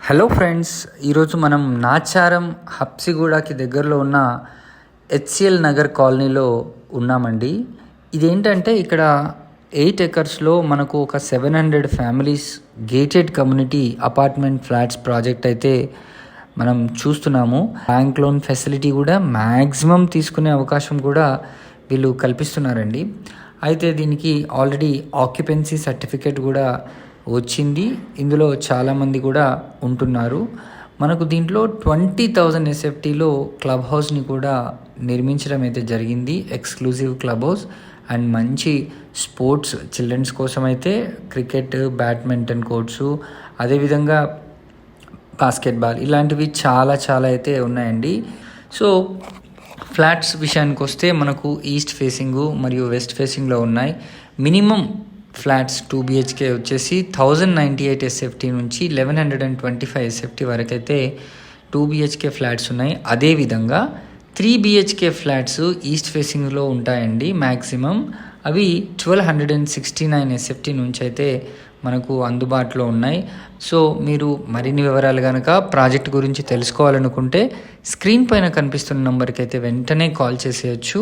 Hello friends, ఈరోజు మనం నాచారం హబ్సిగూడకి దగ్గరలో ఉన్న హెచ్సిఎల్ నగర్ కాలనీలో ఉన్నామండి. ఇదేంటంటే ఇక్కడ 8 ఎకర్స్లో మనకు ఒక 700 families gated community apartment flats project అయితే మనం చూస్తున్నాము. బ్యాంక్ లోన్ ఫెసిలిటీ కూడా మ్యాక్సిమం తీసుకునే అవకాశం కూడా వీళ్ళు కల్పిస్తున్నారండి. అయితే దీనికి ఆల్రెడీ ఆక్యుపెన్సీ సర్టిఫికేట్ కూడా వచ్చింది. ఇందులో చాలామంది కూడా ఉంటున్నారు. మనకు దీంట్లో 20,000 ఎస్ఎఫ్టీలో క్లబ్ హౌస్ని కూడా నిర్మించడం అయితే జరిగింది. ఎక్స్క్లూజివ్ క్లబ్ హౌస్ అండ్ మంచి స్పోర్ట్స్ చిల్డ్రన్స్ కోసం అయితే క్రికెట్, బ్యాడ్మింటన్ కోర్ట్స్, అదేవిధంగా బాస్కెట్బాల్ ఇలాంటివి చాలా అయితే ఉన్నాయండి. సో ఫ్లాట్స్ విషయానికి వస్తే మనకు ఈస్ట్ ఫేసింగ్ మరియు వెస్ట్ ఫేసింగ్లో ఉన్నాయి. మినిమం ఫ్లాట్స్ 2 BHK వచ్చేసి 1098 ఎస్ఎఫ్టీ నుంచి 1125 ఎస్ఎఫ్టీ వరకు అయితే 2 BHK ఫ్లాట్స్ ఉన్నాయి. అదేవిధంగా 3 BHK ఫ్లాట్స్ ఈస్ట్ ఫేసింగ్లో ఉంటాయండి. మ్యాక్సిమం అవి 1269 ఎస్ఎఫ్టీ నుంచి అయితే మనకు అందుబాటులో ఉన్నాయి. సో మీరు మరిన్ని వివరాలు కనుక ప్రాజెక్ట్ గురించి తెలుసుకోవాలనుకుంటే స్క్రీన్ పైన కనిపిస్తున్న నెంబర్కి అయితే వెంటనే కాల్ చేసేయచ్చు.